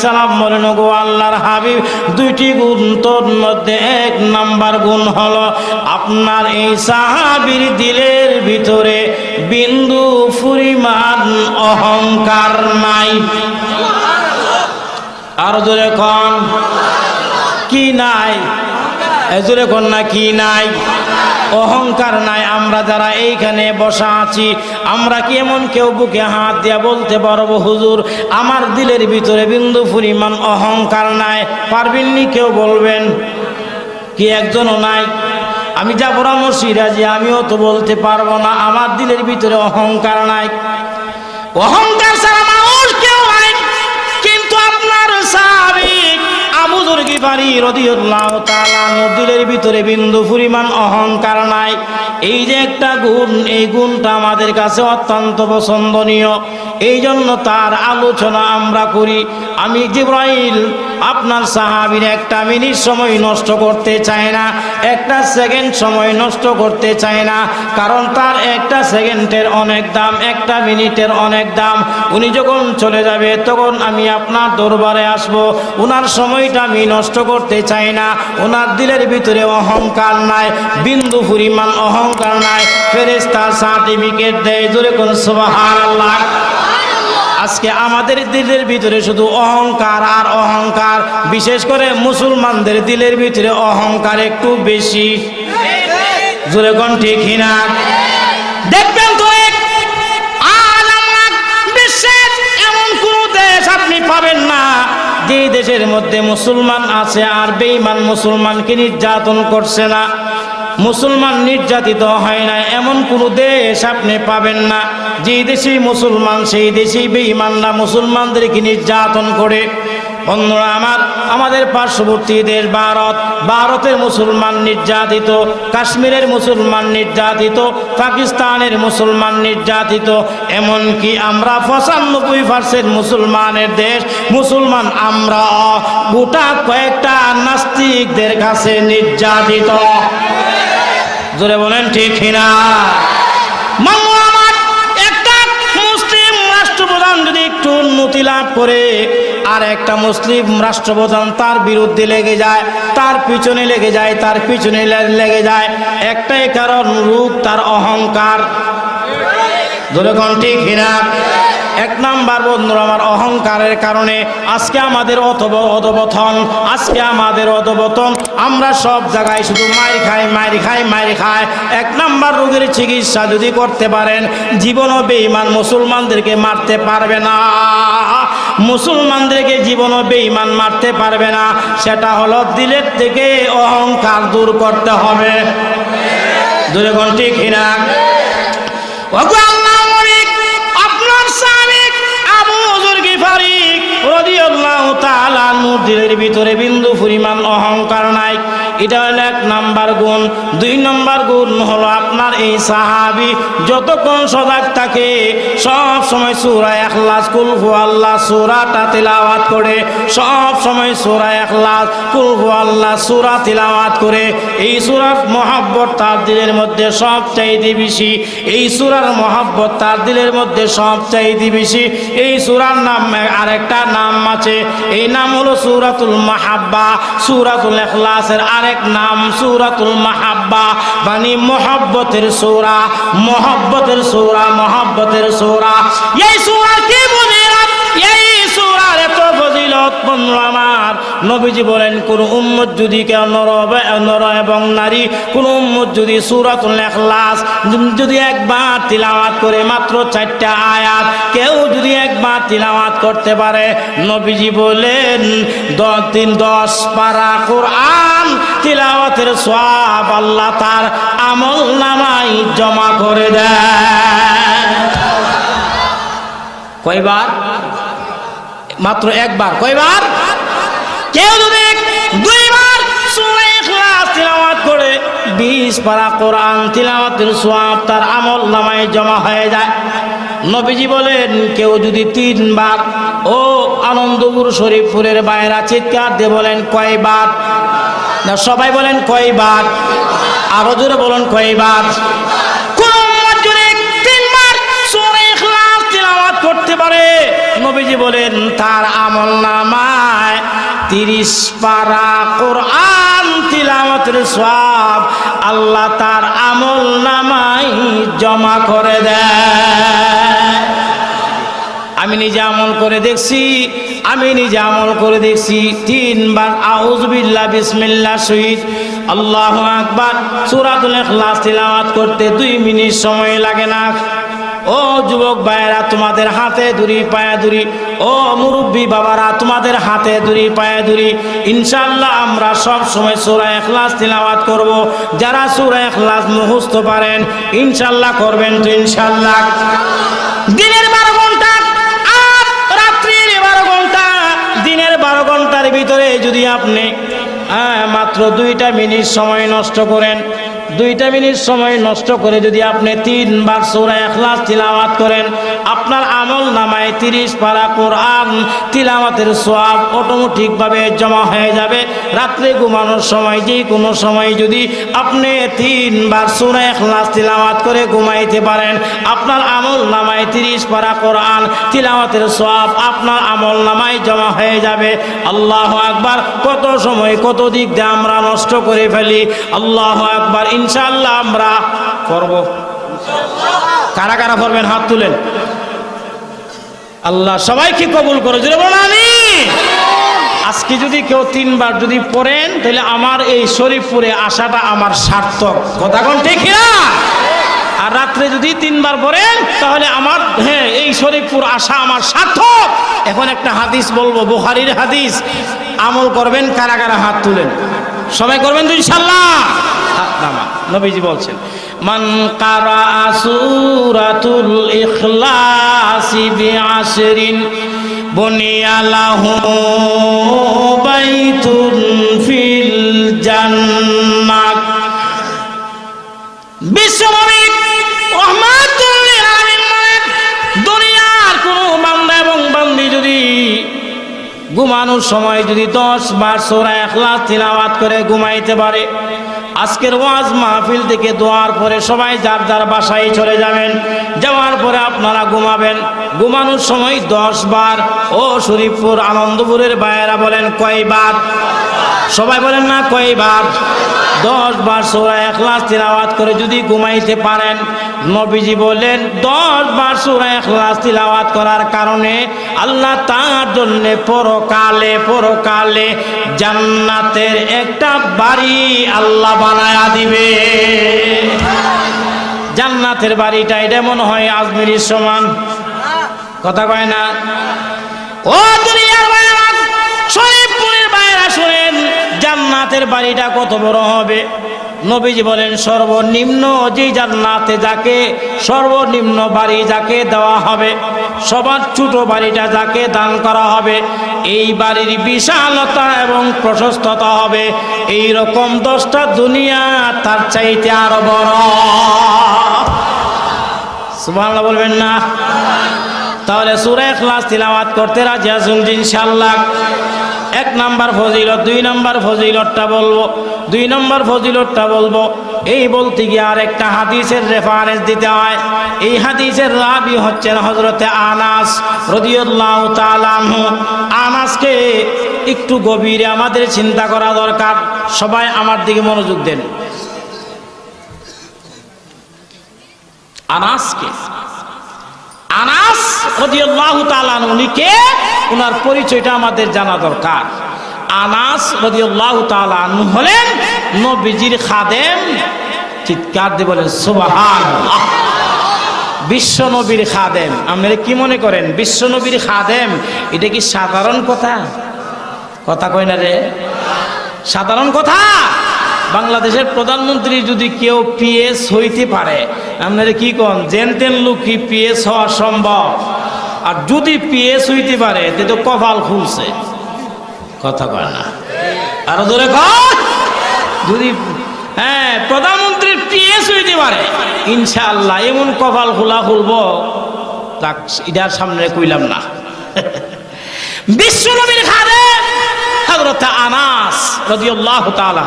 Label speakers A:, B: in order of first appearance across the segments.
A: সালাম বলেন, গো আল্লাহর হাবিব, দুইটি গুণ তোর মধ্যে এক নাম্বার গুণ হলো আপনার এই সাহাবীর দিলের ভিতরে বিন্দু পরিমাণ অহংকার নাই। আর জোরে কোন কি নাই? জোরে কোন না কি নাই? অহংকার নাই। আমরা যারা এইখানে বসা আছি, আমরা কি এমন কেউ বুকে হাত দিয়া বলতে পারবো হুজুর আমার দিলের ভিতরে বিন্দু পরিমাণ অহংকার নাই? পারবেননি কেউ? বলবেন কি? একজনও নাই। আমি যা পরামর্শ রাজি, আমিও তো বলতে পারবো না আমার দিলের ভিতরে অহংকার নাই। অহংকার ছাড়া মানুষ কেউ নাই। কিন্তু আপনার সাহাবী আবু যর গিফারী রাদিয়াল্লাহু তাআলা আনহু দিলের ভিতরে বিন্দু পরিমাণ অহংকার নাই। এই যে একটা গুণ, এই গুণটা আমাদের কাছে অত্যন্ত পছন্দনীয়, এই জন্য তার আলোচনা আমরা করি। আমি জিবরাইল আপনার সাহাবীর একটা মিনিট সময় নষ্ট করতে চায় না, একটা সেকেন্ড সময় নষ্ট করতে চায় না, কারণ তার একটা সেকেন্ডের অনেক দাম, একটা মিনিটের অনেক দাম। উনি যখন চলে যাবে তখন আমি আপনার দরবারে আসব, ওনার সময়টা আমি নষ্ট করতে চাই না। ওনার দিলের ভিতরে অহংকার নাই, বিন্দু পরিমাণ অহংকার নাই। ফেরেশতা সার্টিফিকেট দেয়, জোরে কোন সুবহানাল্লাহ। আজকে আমাদের দিলের ভিতরে শুধু অহংকার আর অহংকার, বিশেষ করে মুসলমানদের দিলের ভিতরে অহংকার একটু বেশি। জোরে কোন ঠিক না? দেখবেন তো আজ আমরা বিশ্বের এমন কোন দেশ আপনি পাবেন না যে দেশের মধ্যে মুসলমান আছে আর বেঈমান মুসলমানকে নির্যাতন করছে না, মুসলমান নির্যাতিত হয় না, এমন কোন দেশ আপনি পাবেন না। যে দেশে মুসলমান সেই দেশেই বেঈমানরা মুসলমানদেরকে নির্যাতন করে। বন্ধুরা আমার, আমাদের পার্শ্ববর্তী দেশ ভারত, ভারতের মুসলমান নির্যাতিত, কাশ্মীরের মুসলমান নির্যাতিত, পাকিস্তানের মুসলমান নির্যাতিত, এমনকি আমরা 95% মুসলমানের দেশ, মুসলমান আমরা গোটা কয়েকটা নাস্তিকদের কাছে নির্যাতিত। জোরে বলেন ঠিক না? একটা মুসলিম রাষ্ট্রপ্রধান যদি একটু উন্নতি লাভ করে আর একটা মুসলিম রাষ্ট্রপ্রধান তার বিরুদ্ধে লেগে যায়, তার পিছনে লেগে যায়, তার পিছনে লেগে যায়, একটাই কারণ, রূপ তার অহংকার। জোরে কোন ঠিক না? এক নাম্বার বন্ধুরা আমার, অহংকারের কারণে আজকে আমাদের অধপতন, আজকে আমাদের অধপতন। আমরা সব জায়গায় শুধু মাইর খাই, মাইর খাই, মাইর খাই। এক নাম্বার রোগের চিকিৎসা যদি করতে পারেন, জীবনও বেঈমান মুসলমানদেরকে মারতে পারবে না, মুসলমানদেরকে জীবনও বেঈমান মারতে পারবে না। সেটা হলো দিলের থেকে অহংকার দূর করতে হবে। দূরে কোন ঠিক না? দিলের ভিতরে বিন্দু পরিমাণ অহংকার নাই, এটা হলো এক নাম্বার গুণ। দুই নাম্বার গুণ হলো আপনার এই সাহাবী যতক্ষণ সজাগ থাকে সব সময় সূরা ইখলাস, কুল হুয়াল্লাহ সূরাটা তিলাওয়াত করে, সব সময় সূরা ইখলাস, কুল হুয়াল্লাহ সূরা তিলাওয়াত করে। এই সূরার মহব্বত তার দিলের মধ্যে সবচাইতে বেশি, এই সূরার মহব্বত তার দিলের মধ্যে সবচাইতে বেশি। এই সূরার নাম আরেকটা নাম আছে, এই নাম হলো সূরাতুল মাহাব্বা। সূরাতুল ইখলাসের আরেক নাম সূরাতুল মাহাব্বা, মানে মহব্বতের সূরা, মহব্বতের সূরা, মহব্বতের সূরা। এই সূরা কি ফজিলত, এই সূরার এত ফজিলত বন্ধুরা আমার। নবীজি বলেন, কোন উম্মত যদি কেউ নর এবং নারী, কোন উম্মত যদি সূরাতুল ইখলাস যদি একবার তিলাওয়াত করে, মাত্র 4টা আয়াত কেউ যদি একবার তিলাওয়াত করতে পারে, নবীজি বলেন 10 পারা কোরআন তিলাওয়াতের সওয়াব আল্লাহ তার আমলনামায় জমা করে দেয়। কয়বার? মাত্র একবার। কয়বার? কেউ যদি 2বার সূরা ইখলাস তিলাওয়াত করে 20 পারা কোরআন তিলাওয়াতের সওয়াব তার আমলনামায় জমা হয়ে যায়। নবীজি বলেন, কেউ যদি 3বার, ও আনন্দপুর শরীফপুরের বাইরা চিৎকার দিয়ে বলেন কয়বার? না সবাই বলেন কয়বার? আরো জোরে বলেন কয়বার? কোন উম্মত যদি 3বার সূরা ইখলাস তিলাওয়াত করতে পারে, নবীজি বলেন তার আমলনামায় 30 পারা কোরআন তিলাওয়াতের সওয়াব আল্লাহ তার আমলনামায় জমা করে দেয়। আমি নিজে আমল করে দেখছি 3 বার আউযু বিল্লাহ বিসমিল্লাহ শহীদ আল্লাহু আকবার সূরাতুল ইখলাস তিলাওয়াত করতে 2 মিনিট সময় লাগে না। ও যুবক ভাইয়েরা তোমাদের হাতে ধরি পায়ে ধরি, ও মুরব্বী বাবারা তোমাদের হাতে ধরি পায়ে ধরি, ইনশাআল্লাহ আমরা সব সময় সূরা ইখলাস তিলাওয়াত করব। যারা সূরা ইখলাস মুখস্থ পারেন ইনশাআল্লাহ করবেন তো ইনশাআল্লাহ। দিনের 12 ঘন্টা আর রাত্রির 12 ঘন্টা, দিনের 12 ঘন্টার ভিতরে যদি আপনি মাত্র 2টা মিনিট সময় নষ্ট করেন, 2টা মিনিট সময় নষ্ট করে যদি আপনি 3 বার সূরা ইখলাস তিলাওয়াত করেন, আপনার আমল নামায় 30 পারা কোরআন তিলাওয়াতের সওয়াব অটোমেটিকভাবে জমা হয়ে যাবে। রাত্রে ঘুমানোর সময় যে কোনো সময় যদি আপনি 3 বার সূরা ইখলাস তিলাওয়াত করে ঘুমাইতে পারেন, আপনার আমল নামায় 30 পারা কোরআন তিলাওয়াতের সওয়াব আপনার আমল নামায় জমা হয়ে যাবে। আল্লাহু আকবার। কত সময় কত দিক দিয়ে আমরা নষ্ট করে ফেলি। আল্লাহু আকবার। ইনশাআল্লাহ আমরা করব। কারা কারা করবেন হাত তুলেন। আল্লাহ সবাইকে কবুল করে জোরে বলেন আমিন। আজকে যদি কেউ 3 বার যদি পড়েন তাহলে আমার এই শরীফপুরে আসাটা আমার সার্থক। কথা কোন ঠিক না? আর রাত্রে যদি 3 বার পড়েন তাহলে আমার এই শরীফপুর আসা আমার সার্থক। এখন একটা হাদিস বলবো, বুখারীর হাদিস। আমল করবেন কারা কারা হাত তুলেন। সবাই করবেন তো ইনশাআল্লাহ। নবীজি বলছেন মান কারা সূরাতুল ইখলাস বিআশরিন বুনিয়া লাহু বাইতুন ফিল জান্নাহ। বিশ্বনবী রাহমাতুল লিল আলামিন দুনিয়ার কোন বান্দা এবং বান্দি যদি ঘুমানোর সময় যদি 10 বার সূরা ইখলাস তিলাওয়াত করে ঘুমাইতে পারে, আজকের ওয়াজ মাহফিল থেকে দোয়ার পরে সবাই যার যার বাসায় চলে যাবেন। যাওয়ার পরে আপনারা ঘুমাবেন। ঘুমানোর সময় 10 বার। ও শরীফপুর আনন্দপুরের ভাইয়েরা বলেন কয়বার? সবাই বলেন না কয়বার? 10 বার সূরা ইখলাস তিলাওয়াত করে যদি ঘুমাইতে পারেন, নবীজি বলেন 10 বার সূরা ইখলাস তিলাওয়াত করার কারণে আল্লাহ তার জন্য পরকালে জান্নাতের একটা বাড়ি আল্লাহ বানায়া দিবে। জান্নাতের বাড়িটা এটা মনে হয় আজমিরের সমান। কথা কয় না? ও দুনিয়ার ভাইরা, শরীফপুরের ভাইরা শুনেন, জান্নাতের বাড়িটা কত বড় হবে। নবীজি বলেন সর্বনিম্ন যে জান্নাতে যাকে সর্বনিম্ন বাড়ি যাকে দেওয়া হবে, সবার ছোট বাড়িটা যাকে দান করা হবে, এই বাড়ির বিশালতা এবং প্রশস্ততা হবে এই রকম 10টা দুনিয়া তার চাইতে আরো বড়। সুবহানাল্লাহ বলবেন না? তাহলে সূরা ইখলাস তিলাওয়াত করতে রাজি আছেন ইনশাআল্লাহ? 1 নাম্বার ফজিলত। 2 নাম্বার ফজিলতটা বলবো। 2 নাম্বার ফজিলতটা বলবো এই বলতে গিয়ে আর একটা হাদিসের রেফারেন্স দিতে হয়। এই হাদিসের রাবি হচ্ছেন হযরতে আনাস রাদিয়াল্লাহু তাআলা আনহু। আনাসকে একটু গভীরে আমাদের চিন্তা করা দরকার। সবাই আমার দিকে মনোযোগ দেন। আনাস রাদিয়াল্লাহু তাআলা আনহু কে? ওনার পরিচয়টা আমাদের জানা দরকার। আনাস রাদিয়াল্লাহু তাআলা আনহু হলেন নবীজির খাদেম। চিৎকার দিয়ে বলেন সুবহানাল্লাহ। বিশ্ব নবীর খাদেম। আপনারা কি মনে করেন বিশ্ব নবীর খাদেম এটা কি সাধারণ কথা? কথা কয় না রে? সাধারণ কথা? বাংলাদেশের প্রধানমন্ত্রী যদি কেউ পিএস হইতে পারে, আপনারা কি কোন জেনতেন লোক কি পিএস হওয়া সম্ভব? আর যদি পিএস হইতে পারে তে তো কপাল খুলছে। কথা কয় না? আরো জোরে কয়। যদি প্রধানমন্ত্রীর পিএস হইতে পারে ইনশাআল্লাহ এমন কপাল খোলা খুলবো তাক এটার সামনে কইলাম না। বিশ্ব নবীর খাদেম হযরত আনাস রাদিয়াল্লাহু তাআলা।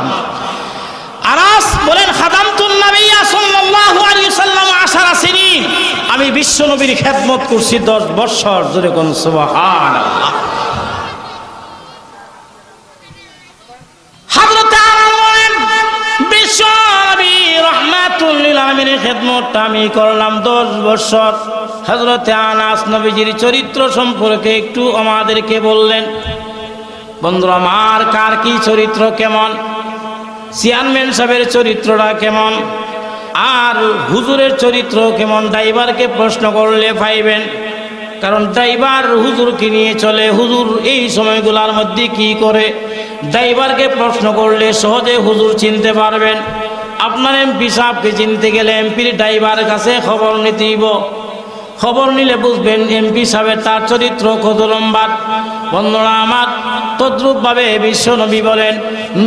A: আনাস বলেন খাদামতুন নবিয়্য সাল্লাল্লাহু আলাইহি ওয়াসাল্লাম 10 সিনিন, আমি বিশ্ব নবীর খেদমত করছি 10 বছর। জোরে কোন সুবহানাল্লাহ। হযরত আনাস বলেন বিশ্ব নবী রাহমাতুল লিল আলামিনের খেদমতটা আমি করলাম 10 বছর। হযরত আনাস নবীজির চরিত্র সম্পর্কে একটু আমাদেরকে বললেন। বন্ধুরা আমার, কার কি চরিত্র কেমন, চেয়ারম্যান সাহেবের চরিত্রটা কেমন, আর হুজুরের চরিত্র কেমন, ড্রাইভারকে প্রশ্ন করলে পাইবেন। কারণ ড্রাইভার হুজুরকে নিয়ে চলে, হুজুর এই সময়গুলোর মধ্যে কি করে, ড্রাইভারকে প্রশ্ন করলে সহজে হুজুর চিনতে পারবেন। আপনার এমপি সাহেবকে চিনতে গেলে এমপির ড্রাইভার কাছে খবর নিতে হইব, খবর নিলে বুঝবেন এমপি সাহেবের তার চরিত্র কত লম্বা। বন্ধুরা আমার, তদ্রূপভাবে বিশ্বনবী বলেন,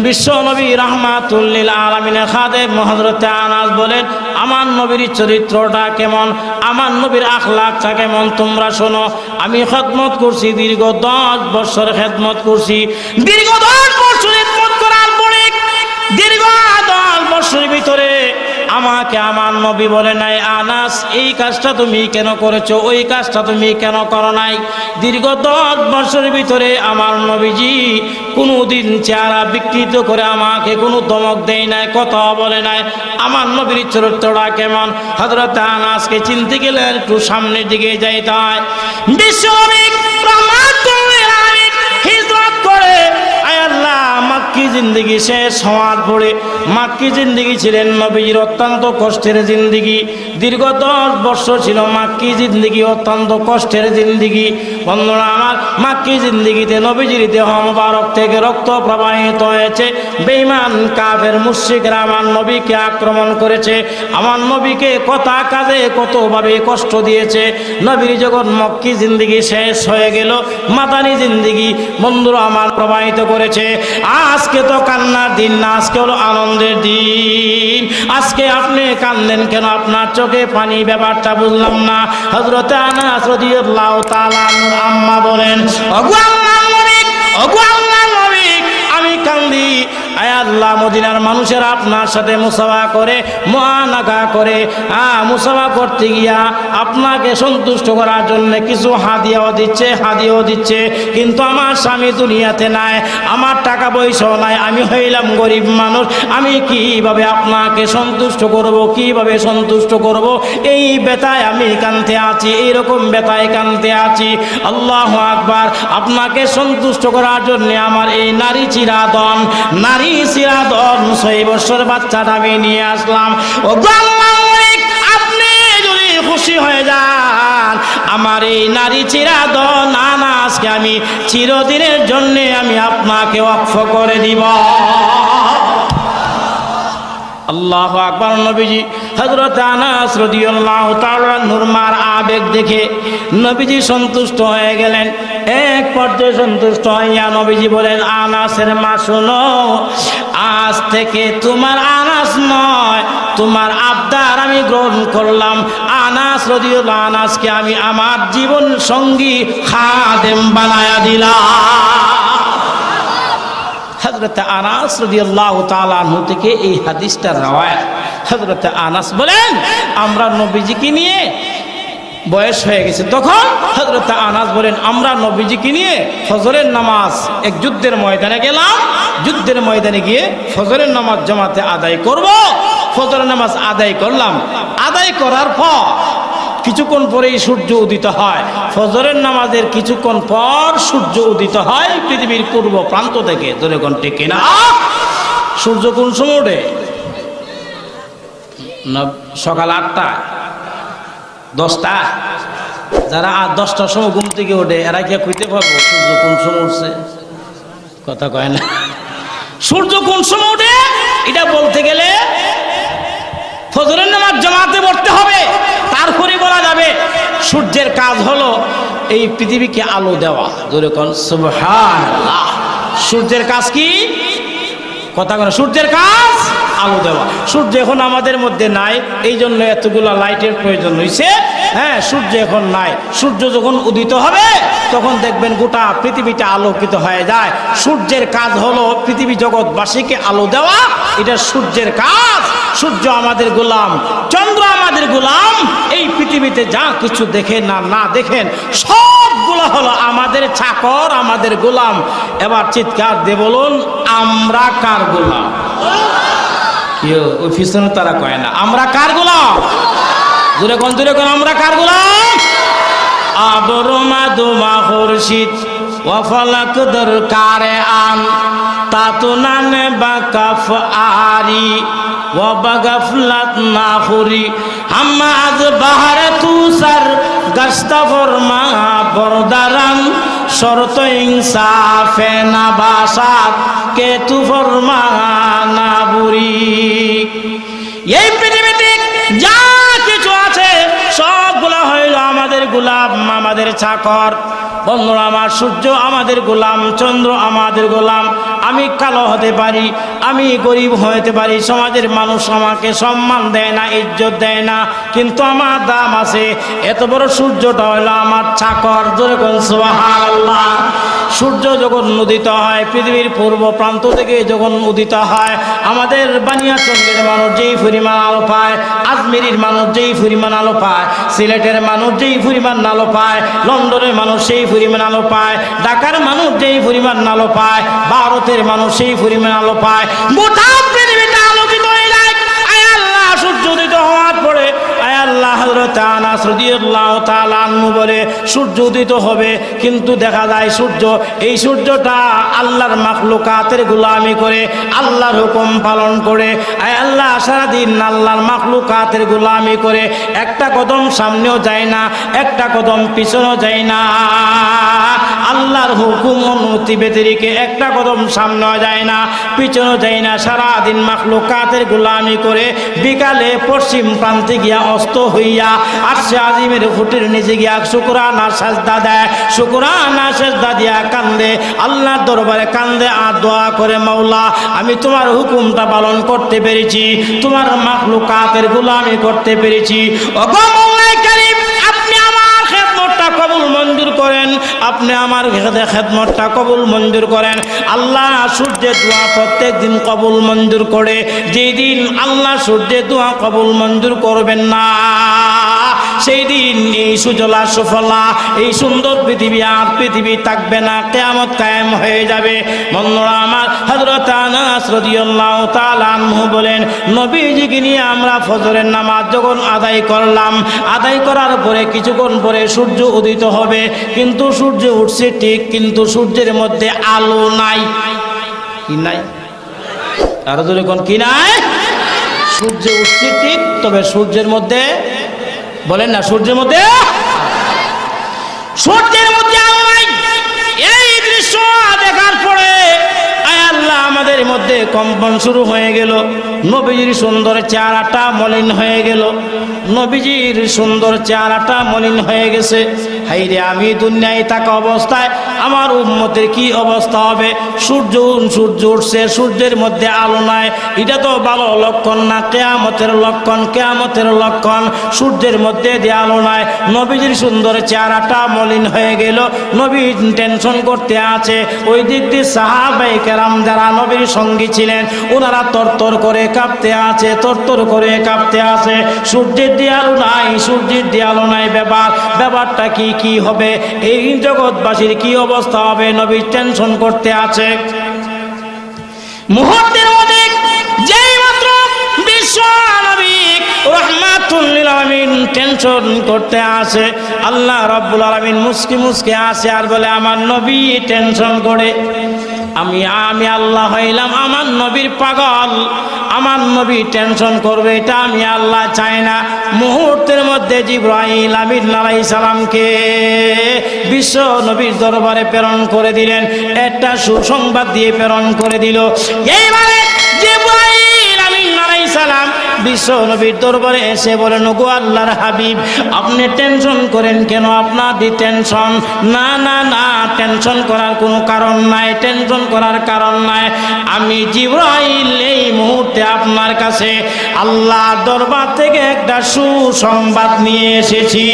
A: বিশ্বনবী রাহমাতুল লিল আলামিনের খাদেম হযরত আনাস বলেন আমার নবীর চরিত্রটা কেমন, আমার নবীর আখলাকটা কেমন তোমরা শোনো। আমি খেদমত করছি দীর্ঘ 10 বছর খেদমত করছি। দীর্ঘ 10 বছর খেদমত করার পরে দীর্ঘ 10 বছরের ভিতরে আমাকে আমার নবী বলে নাই, আনাস এই কাজটা তুমি কেন করেছো, ওই কাজটা তুমি কেন করো নাই। দীর্ঘ 10 বছরের ভিতরে আমার নবীজি কোনোদিন চেহারা বিকৃত করে আমাকে কোনো ধমক দেয় নাই, কথা বলে নাই। আমার নবীর চরিত্রটা কেমন, হযরত আনাসকে চিনতে গেলে একটু সামনের দিকে যাইতে হয়। বিশ্বনবী রাহমাতুল লিল আলামিন হিজরত করে আল্লাহ মাক্কি জিন্দেগি শেষ হওয়ার পরে, মাক্কি জিন্দেগি ছিলেন নবীজির অত্যন্ত কষ্টের জিন্দেগি। দীর্ঘ 10 বছর ছিল মাক্কি জিন্দেগি, অত্যন্ত কষ্টের জিন্দেগি। বন্ধুরা আমার, মাক্কি জিন্দেগিতে নবীজির দেহ মোবারক থেকে রক্ত প্রবাহিত হয়েছে। বেঈমান কাফের মুশরিকরা আমার নবীকে আক্রমণ করেছে, আমার নবীকে কথা কাজে কতভাবে কষ্ট দিয়েছে। নবীর যখন মক্কি জিন্দেগি শেষ হয়ে গেল, মাদানী জিন্দেগি বন্ধুরা আমার প্রবাহিত করেছে। আজকে তো কান্নার দিন না, আজকে হলো আনন্দের দিন। আজকে আপনি কান্দেন কেন, আপনার চোখে পানি, ব্যাপারটা বুঝলাম না। হযরত আনাস রাদিয়াল্লাহু তাআলা আনহুর আম্মা বলেন, ওগো আল্লাহর নবী, ওগো আল্লাহর নবী, আমি কান্দি। আয় আল্লাহ, মদিনার মানুষেরা আপনার সাথে মুসাফা করে, মুআনাকা করে, মুসাফা করতে গিয়া আপনাকে সন্তুষ্ট করার জন্য কিছু হাদিয়াও দিচ্ছে, কিন্তু আমার স্বামী দুনিয়াতে নাই, আমার টাকা পয়সাও নাই, আমি হইলাম গরিব মানুষ, আমি কিভাবে আপনাকে সন্তুষ্ট করব, কিভাবে সন্তুষ্ট করব, এই বেতায় আমি কানতে আছি, এইরকম বেতায় কানতে আছি। আল্লাহু আকবার। আপনাকে সন্তুষ্ট করার জন্য আমার এই নারী চিরাদন 6 বছর বাচ্চাটা আমি নিয়ে আসলাম। ও আল্লাহ, আপনি যদি খুশি হয়ে যান, আমার এই নারী চিরাদন আনাসকে আমি চিরদিনের জন্য আমি আপনাকে ওয়াকফ করে দিব। আল্লাহু আকবার। নবীজি হযরত আনাস রাদিয়াল্লাহু তাআলা নুরমার আবেগ দেখে নবীজি সন্তুষ্ট হয়ে গেলেন। এক পর্যায়ে সন্তুষ্ট হইয়া নবীজি বলেন, আনাসের মা শোনো, আজ থেকে তোমার আনাস নয়, তোমার আবদার আমি গ্রহণ করলাম। আনাস রাদিয়াল্লাহু আনাসকে আমি আমার জীবন সঙ্গী খাদেম বানায়া দিলাম। হযরত আনাস রাদিয়াল্লাহু তাআলা আনহু থেকে এই হাদিসটার রাওয়ায়াত। হযরত আনাস বলেন, আমরা নবীজিকে নিয়ে বয়স হয়ে গেছে তখন হযরত আনাস বলেন, আমরা নবীজিকে নিয়ে ফজরের নামাজ এক যুদ্ধের ময়দানে গেলাম। যুদ্ধের ময়দানে গিয়ে ফজরের নামাজ জামাতে আদায় করব। ফজরের নামাজ আদায় করলাম। আদায় করার পর কিছুক্ষণ পরেই সূর্য উদিত হয়। ফজরের নামাজের কিছুক্ষণ পর সূর্য উদিত হয় পৃথিবীর পূর্ব প্রান্ত থেকে। ধরে ঘন্টে কিনা সূর্য কোন সময় ওঠে? সকাল 8টা, 10টা। যারা 10টার সময় ঘুম থেকে ওঠে এরা কি কইতে পারবো সূর্য কোন সময় উঠছে? কথা কয় না। সূর্য কোন সময় ওঠে এটা বলতে গেলে ফজরের নামাজ জামাতে পড়তে হবে, তারপরে বলা যাবে। সূর্যের কাজ হলো এই পৃথিবীকে আলো দেওয়া। জোরে কোন সুবহানাল্লাহ। সূর্যের কাজ কি? কথা বলে, সূর্যের কাজ আলো দেওয়া। সূর্য এখন আমাদের মধ্যে নাই, এই জন্য এতগুলা লাইটের প্রয়োজন হয়েছে। হ্যাঁ, সূর্য এখন নাই। সূর্য যখন উদিত হবে তখন দেখবেন গোটা পৃথিবীটা আলোকিত হয়ে যায়। সূর্যের কাজ হলো পৃথিবী জগৎবাসীকে আলো দেওয়া, এটা সূর্যের কাজ। সূর্য আমাদের গোলাম, চন্দ্র আমাদের গোলাম। এই পৃথিবীতে যা কিছু দেখেন না দেখেন সবগুলো হলো আমাদের চাকর, আমাদের গোলাম। এবার চিৎকার দিয়ে বলুন, আমরা কার গোলাম? কেউ ওই পিছনে তারা কয় না, আমরা কার গোলাম? জোরে কোন আমরা কার গোলাম? আবরমা দোমা খুরশিদ ওয়া ফালাক দরকারে আন তাতুনানে বাকাফ আরি ওয়া বাগাফলাত নাখুরি হাম্মা আজ বাহারে তুসার গাস্তা ফরমা বরদারান শরত ইনসাফে না বাসাত কে তু ফরমা না বুরি। এই পৃথিবীতে যা কিছু আছে সবগুলো হইল আমাদের গোলাম, আমাদের চাকর। বন্ধুরা আমার, সূর্য আমাদের গোলাম, চন্দ্র আমাদের গোলাম। আমি কালো হতে পারি, আমি গরিব হতে পারি, সমাজের মানুষ আমাকে সম্মান দেয় না, ইজ্জত দেয় না, কিন্তু আমার দাম আছে। এত বড় সূর্যটা হলো আমার চাকর। জোরে কোন সুবহানাল্লাহ। সূর্য যখন উদিত হয় পৃথিবীর পূর্ব প্রান্ত থেকে যখন উদিত হয়, আমাদের বানিয়াচন্দ্রের মানুষ যেই পরিমাণ আলো পায়, আজমিরির মানুষ যেই পরিমাণ আলো পায়, সিলেটের মানুষ যেই পরিমাণ আলো পায়, লন্ডনের মানুষ সেই পরিমাণ আলো পায়, ঢাকার মানুষ যেই পরিমাণ আলো পায়, ভারতের মানুষ সেই পরিমাণ আলো পায়, গোটা পৃথিবীটা আলোকিত হয়ে যায়। আয় আল্লাহ, সূর্য উদিত হওয়ার পরে আয় আল্লাহ হযরত আনাস রাদিয়াল্লাহু তাআলা আনহু বলে সূর্য উদিত হবে, কিন্তু দেখা যায় সূর্য, এই সূর্যটা আল্লাহর মাখলুকাতের গোলামি করে, আল্লাহর হুকুম পালন করে। আয় আল্লাহ, সারাদিন আল্লাহর মাখলুকাতের গোলামি করে, একটা কদম সামনেও যায় না, একটা কদম পিছনেও যায় না। আল্লাহর হুকুম অনুমতি ব্যতিরেকে একটা কদম সামনেও যায় না, পিছনেও যায় না। সারাদিন মাখলুকাতের গোলামি করে বিকালে পশ্চিম প্রান্তে গিয়া অস্ত হইয়া আরশে আজিমের ফুটের নিচে গিয়া শুকরানা সাজদা দেয়, শুকরানা সাজদা দিয়া কান্দে, আল্লাহর দরবারে কান্দে আর দোয়া করে, মাওলা আমি তোমার হুকুমটা পালন করতে পেরেছি, তোমার মাখলুকাতের গোলামি করতে পেরেছি। ওগো মওলাই কারীম, আপনি আমার খেদমতটা কবুল মঞ্জুর করেন, আপনি আমার খেদমতটা কবুল মঞ্জুর করেন। আল্লাহ সূর্যের দোয়া প্রত্যেক দিন কবুল মঞ্জুর করে। যেই দিন আল্লাহ সূর্যের দোয়া কবুল মঞ্জুর করবেন না, সেই দিন এই সুজলা সুফলা এই সুন্দর পৃথিবী আর পৃথিবী থাকবে না, কিয়ামত কায়েম হয়ে যাবে। বন্ধুরা আমার, হযরত আনাস রাদিয়াল্লাহু তাআলা আনহু বলেন, নবীজিকে নিয়ে আমরা ফজরের নামাজ যখন আদায় করলাম, আদায় করার পরে কিছুক্ষণ পরে সূর্য উদিত হবে, কিন্তু সূর্য উঠছে ঠিক, কিন্তু সূর্যের মধ্যে আলো নাই। কি নাই? আরো জোরে কোন কি নাই? সূর্য উঠছে ঠিক, তবে সূর্যের মধ্যে, বলেন না, সূর্যের মধ্যে আলো নাই। এই দৃশ্য দেখার পরে আয় আল্লাহ, আমাদের মধ্যে কম্পন শুরু হয়ে গেল। নবীজির সুন্দর চেহারাটা মলিন হয়ে গেল, নবীজির সুন্দর চেহারাটা মলিন হয়ে গেছে। হাইরে, আমি দুনিয়ায় থাকা অবস্থায় আমার উম্মতের কি অবস্থা হবে? সূর্য উঠছে, সূর্যের মধ্যে আলো নাই, এটা তো ভালো লক্ষণ না, কিয়ামতের লক্ষণ, কিয়ামতের লক্ষণ। সূর্যের মধ্যে দিয়ে আলো নাই, নবীজির সুন্দর চেহারাটা মলিন হয়ে গেল, নবী টেনশন করতে আছে। ওই দিক দিয়ে সাহাবায়ে কেরাম যারা নবীর সঙ্গী ছিলেন, ওনারা তরতর করে কাঁপতে আছে, তরতর করে কাঁপতে আছে। সূর্যের দিয়ে আলো নাই, সূর্যের দিয়ে আলো নাই, ব্যাপারটা কি হবে? এই জগৎবাসীর কি অবস্থা হবে? নবী টেনশন করতে আছে। মুহূর্তের মধ্যে যেই মাত্র বিশ্ব নবী রাহমাতুল লিল আলামিন টেনশন করতে আছে, আল্লাহ রাব্বুল আলামিন মুস্কি আসে আর বলে, আমার নবী টেনশন করে, আমি আল্লাহ হইলাম আমার নবীর পাগল, আমার নবী টেনশন করবে, এটা আমি আল্লাহ চাই না। মুহূর্তের মধ্যে জিবরাইল আমিন আলাইহিস সালামকে বিশ্ব নবীর দরবারে প্রেরণ করে দিলেন, একটা সুসংবাদ দিয়ে প্রেরণ করে দিল। এইবারে জিবরাইল আমিন আলাইহিস সালাম বিশ্ব নবীর দরবারে এসে বলেন, ওগো আল্লাহর হাবিব, আপনি টেনশন করেন কেন? আপনার দি টেনশন? না না না, টেনশন করার কোনো কারণ নাই, টেনশন করার কারণ নাই। আমি জিবরাইল এই মুহূর্তে আপনার কাছে আল্লাহর দরবার থেকে একটা সুসংবাদ নিয়ে এসেছি।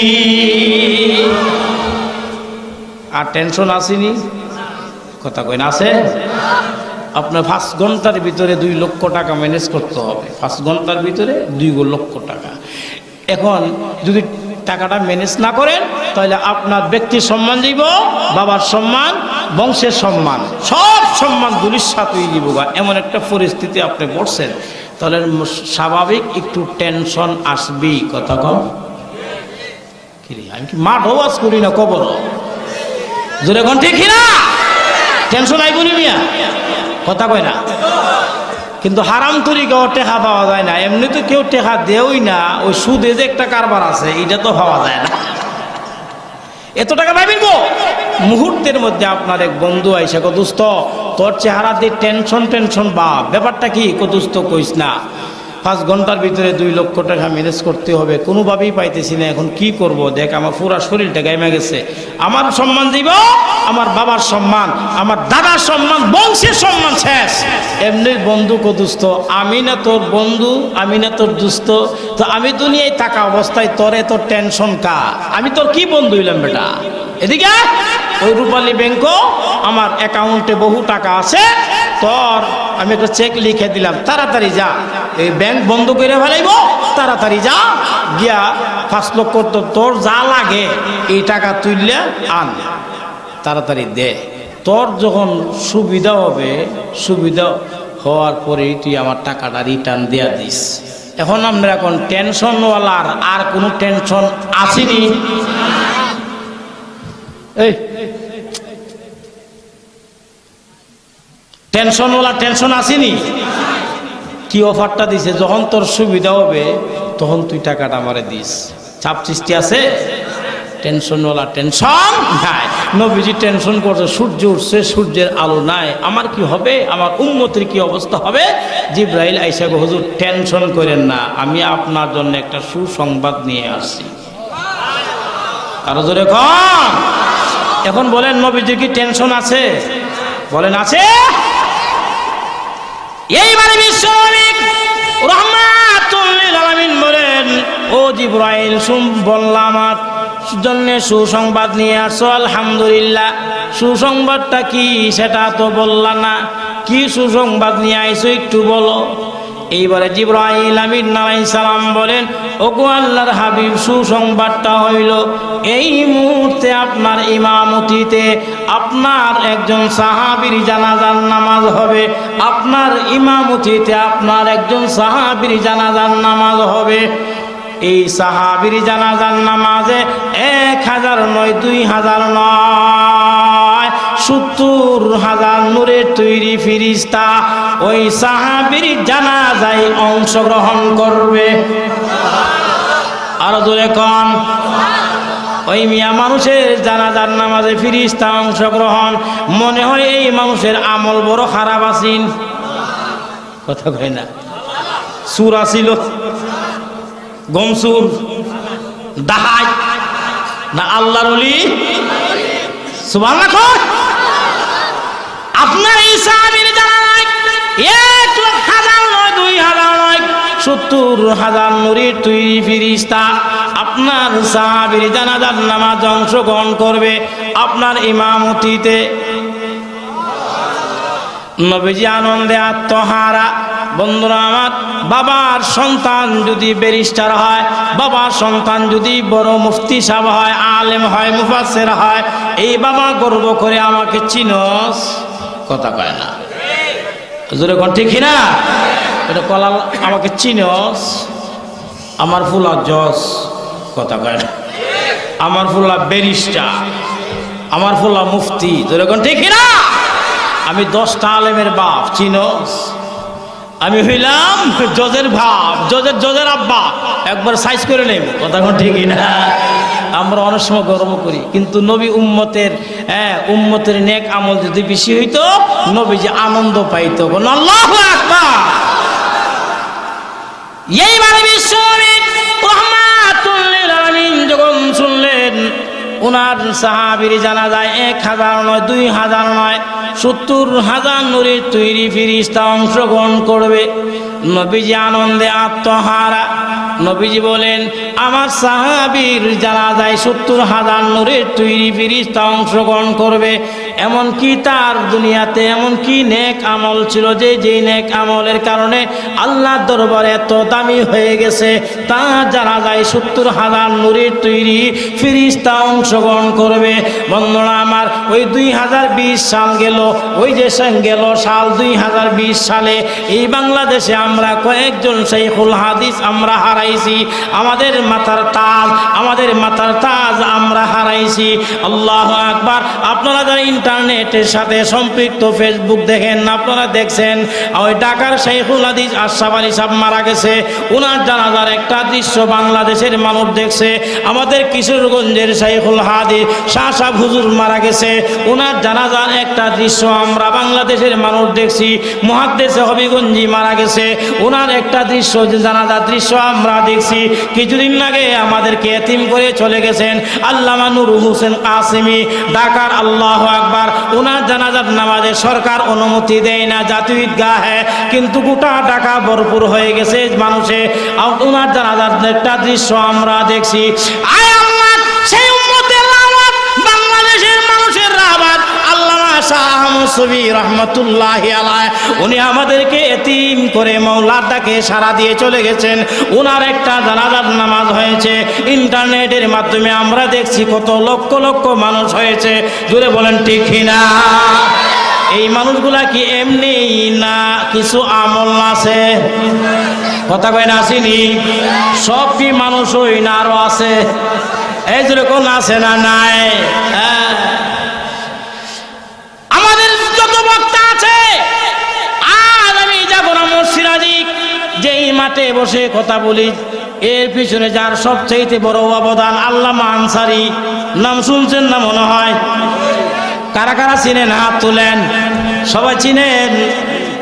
A: আর টেনশন আসেনি? কথা কই না আছে? আপনার 5 ঘন্টার ভিতরে 2 লক্ষ টাকা ম্যানেজ করতে হবে। 5 ঘন্টার ভিতরে 2 লক্ষ টাকা। এখন যদি টাকাটা ম্যানেজ না করেন তাহলে আপনার ব্যক্তির সম্মান দিব, বাবার সম্মান, বংশের সম্মান, সব সম্মান ধূলিসাৎ হয়ে দিব। এমন একটা পরিস্থিতি আপনি পড়ছেন, তাহলে স্বাভাবিক একটু টেনশন আসবেই। কথা কম কি? আমি কি মাঠ ওয়াজ করি না কবর? জোরে কোন ঠিক না? টেনশন আইব নি মিয়া? কথা কয় না। কিন্তু হারাম তরিকাও টেকা পাওয়া যায় না। এমনি তো কেউ টেকা দেওই না, ওই সুদে যে একটা কারবার আছে এটা তো পাওয়া যায় না। এত টাকা পাইব মুহূর্তের মধ্যে। আপনার এক বন্ধু আইসা, কো দোস্ত তোর চেহারা দিয়ে টেনশন বা ব্যাপারটা কি? কো দোস্ত কইস না, 5 ঘন্টার ভিতরে 2 লক্ষ টাকা ম্যানেজ করতে হবে, কোনোভাবেই পাইতেছি না, এখন কি করব? দেখ আমার পুরা শরীরটা গাইমা গেছে। আমার সম্মান দিব, আমার বাবার সম্মান, আমার দাদার সম্মান, বংশের সম্মান শেষ। এমনি বন্ধু কো দোস্ত, আমি না তোর বন্ধু, আমি না তোর দোস্ত, তো আমি দুনিয়ায় থাকা অবস্থায় তোরে তোর টেনশন কা? আমি তোর কি বন্ধু হইলাম বেটা? এদিকে ওই রূপালী ব্যাংকও আমার অ্যাকাউন্টে বহু টাকা আছে, তোর আমি একটা চেক লিখে দিলাম, তাড়াতাড়ি যা, এই ব্যাংক বন্ধ করে ফেলাইব, তাড়াতাড়ি যা গিয়া 5 লক্ষ তোর যা লাগে এই টাকা তুললে আন, তাড়াতাড়ি দে। তোর যখন সুবিধা হবে, সুবিধা হওয়ার পরেই তুই আমার টাকাটা রিটার্ন দেয়া দিস। এখন আমরা এখন টেনশনওয়ালার আর কোনো টেনশন আসেনি। এই টেনশনওয়ালা টেনশন আসেনি? কি অফারটা দিছে, যখন তোর সুবিধা হবে তখন তুই টাকাটা আমারে দিস। চাপ সৃষ্টি আছে? টেনশনওয়ালা টেনশন নাই। নবীজি টেনশন করছে, সূর্য উঠছে, সূর্যের আলো নাই, আমার কি হবে, আমার উম্মতের কি অবস্থা হবে? জিবরাইল আইসা গো, হুজুর টেনশন করেন না, আমি আপনার জন্য একটা সুসংবাদ নিয়ে আসছি। আরো জোরে কম। এখন বলেন নবীজির কি টেনশন আছে? বলেন আছে? এইবারে বিশ্বনবী রাহমাতুল লিল আলামিন বলেন, ও জিবরাইল বললাম আমার জন্য সুসংবাদ নিয়ে আসো। আলহামদুলিল্লাহ। সুসংবাদটা কি সেটা তো বললা না, কি সুসংবাদ নিয়ে আইছো একটু বলো। এইবারে জিবরাইল আমিন আলাইহিস সালাম বলেন, ওগো আল্লাহর হাবিব, সুসংবাদটা হইল এই মুহূর্তে আপনার ইমামতিতে আপনার একজন সাহাবীর জানাজার নামাজ হবে। আপনার ইমামতিতে আপনার একজন সাহাবীর জানাজার নামাজ হবে। এই সাহাবীর জানাজার নামাজে 1000 নয়, 2000 নয়, 70,000 নূরের তৈরি ফেরেশতা ওই সাহাবীর জানাজায় অংশগ্রহণ করবে। আরো জোরে কোন। ওই মিয়া মানুষের জানাজার নামাজে ফেরেশতা অংশগ্রহণ, মনে হয় এই মানুষের আমল বড় খারাপ আছিল। কথা কয় না? সুর আছিল, গমসুর, দাহাই না আল্লাহর ওলি? সুবহানাল্লাহ। আপনার এই সাহাবীর জানাজায় 1,00,000 নয়, 2,000 নয়, 70,000 নূরের তৈরি ফেরেশতা আপনার সাহাবীর জানাজার নামাজ অংশগ্রহণ করবে আপনার ইমামতিতে। নবীজি আনন্দে আত্মহারা। বন্ধুরা আমার, বাবার সন্তান যদি ব্যারিস্টার হয়, বাবার সন্তান যদি বড় মুফতি সাহেব হয়, আলেম হয়, মুফাসসির হয়, এই বাবা গর্ব করে আমাকে চিনস? কথা কয় না? জোরে কোন ঠিক না? এটা কলাল, আমাকে চিনস? আমার ফুলা জজ। কথা কয় না? আমার ফুলা ব্যারিস্টার, আমার ফুলা মুফতি। জোরে কোন ঠিক না? আমি 10টা আলেমের বাপ, চিনস? আমি হইলাম জজের ভাব, জজের আব্বা, একবার সাইজ করে নেব। কথা কোন ঠিকই না? আমরা অনেক সময় গর্ব করি, কিন্তু নবী উম্মতের নেক আমল যদি বেশি হইতো, নবী যে আনন্দ পাইতো। আল্লাহু আকবার। এইবার বিশ্বনবী রাহমাতুল লিল আলামিন যখন শুনলেন ওনার সাহাবীর জানাজায় 1000 নয় 2000 নয় 70,000 নূরের তৈরি ফেরেশতা অংশগ্রহণ করবে, নবীজি আনন্দে আত্মহারা। নবীজি বলেন আমার সাহাবীর জানাজায় 70,000 নূরের তৈরি ফেরেশতা অংশগ্রহণ করবে। এমন কি তার দুনিয়াতে এমন কি নেক আমল ছিল যে যেই নেক আমলের কারণে আল্লাহর দরবারে এত দামি হয়ে গেছে, তার জানাজায় 70,000 নূরের তৈরি ফেরেশতা অংশগ্রহণ করবে। বন্ধুরা আমার, ওই 2020 সাল গেল, ওই যে গেল সাল 2020 সালে এই বাংলাদেশে আমরা কয়েকজন শাইখুল হাদিস আমরা হারাইছি। আমাদের মাথার তাজ আমরা হারাইছি। আল্লাহু আকবার। আপনারা যারা ইন্টারনেটের সাথে সম্পৃক্ত ফেসবুক দেখেন, আপনারা দেখছেন ওই ঢাকার শাইখুল হাদিস আশরাফ আলী সাহেব মারা গেছে, ওনার জানাজার একটা দৃশ্য বাংলাদেশের মানুষ দেখছে। আমাদের কিশোরগঞ্জের শাইখুল হাদিস শাহ সাহেব হুজুর মারা গেছে, ওনার জানাজার একটা দৃশ্য আমরা বাংলাদেশের মানুষ দেখছি। মুহাদ্দিস হবিগঞ্জি মারা গেছে, ওনার একটা দৃশ্য যে জানাজার দৃশ্য আমরা দেখছি। কিছুদিন আগে আমাদেরকে এতিম করে চলে গেছেন আল্লামা নূর হোসেন কাসেমি ঢাকার। আল্লাহু আকবার। ওনার জানাজার নামাজে সরকার অনুমতি দেয় না জাতীয় ঈদগাহে, কিন্তু গোটা ঢাকা ভরপুর হয়ে গেছে মানুষে। ওনার জানাজার একটা দৃশ্য আমরা দেখছি। আয় আল্লাহ, সেই উম্মতের রাহমাত, বাংলাদেশের মানুষের রাহমাত আল্লামা শাহ আহমদ শফী রহমাতুল্লাহি আলাইহি, উনি আমাদেরকে এতিম করে মাওলার ডাকে সাড়া দিয়ে চলে গেছেন। ওনার একটা জানাজার নামাজ হয়েছে, ইন্টারনেটের মাধ্যমে আমরা দেখছি কত লক্ষ লক্ষ মানুষ হয়েছে। জোরে বলেন ঠিক কিনা? এই মানুষগুলা কি এমনি না কিছু আমল আছে? কথা কয় না আসেনি? সব কি মানুষ হই না আরো আছে? এই যেরকম আছে না নাই? হ্যাঁ, আমাদের যত বক্তা আছে, আজ আমি যাব না মসজিদে, যেই মাঠে বসে কথা বলি, এর পিছনে যার সবচেয়ে বড় অবদান আল্লামা আনসারী। নাম শুনছেন না মনে হয়? কারা কারা চিনেন? হাত তুলেন। সবাই চিনেন?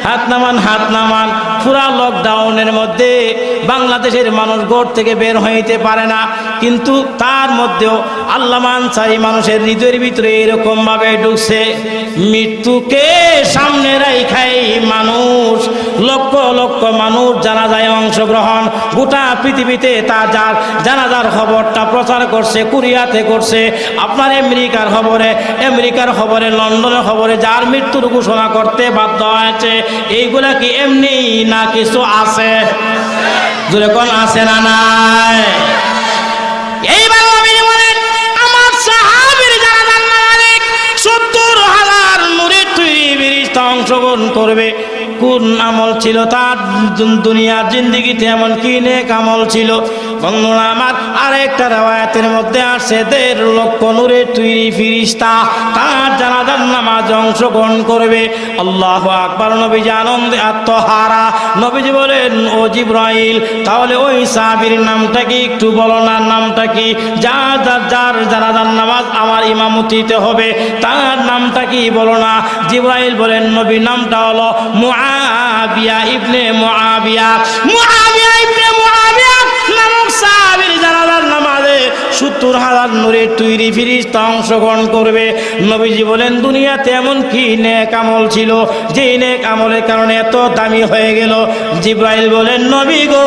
A: হাত নামান। পুরা লকডাউনের মধ্যে বাংলাদেশের মানুষ ঘর থেকে বের হইতে পারে না, কিন্তু তার মধ্যেও আল্লামা আনসারী মানুষের হৃদয়ের ভিতরে এরকম ভাবে ঢুকছে। মৃত্যুকে সামনে রাখাই মানুষ লক্ষ লক্ষ মানুষ জানাজায় অংশগ্রহণ, গোটা পৃথিবীতে তার যার জানাজার খবরটা প্রচার করছে, কোরিয়াতে করছে, আপনার আমেরিকার খবরে লন্ডনের খবরে যার মৃত্যুর ঘোষণা করতে বাধ্য হয়েছে। এইগুলা কি এমনি না কিছু আছে? জোরে কোন আছে না নাই? এইবার আমি বলেন আমার সাহাবীর জানাজার নামাজে 70,000 নূরের তৈরি ফেরেশতা অংশগ্রহণ করবে। কোন আমল ছিল তার দুনিয়ার জিন্দেগিতে, এমন কি নেক আমল ছিল? বন্ধুরা আমার, আরেকটা রওয়ায়াতের মধ্যে আসছে 1.5 লক্ষ নূরের তৈরি ফেরেশতা তার জানাজার নামাজে অংশগ্রহণ করবে। আল্লাহু আকবার। নবীজি আনন্দে আত্মহারা। নবীজি বলেন ও জিবরাইল, তাহলে ওই সাহাবীর নামটা কি একটু বলো না, নামটা কি? যার জানাজার নামাজ আমার ইমামতিতে হবে তার নামটা কি বলো না? জিবরাইল বলেন নবীর নামটা হলো মুআবিয়া ইবনে মুআবিয়া। মুআবিয়া ইবনে মুআবিয়া নামক সাহাবীর জানাজার নামাজে 70,000 নূরের তৈরি ফেরেশতা অংশগ্রহণ করবে। নবীজি বলেন দুনিয়াতে এমন কি নেক আমল ছিল যে নেক আমলের কারণে এত দামি হয়ে গেল? জিবরাইল বলেন নবী গো,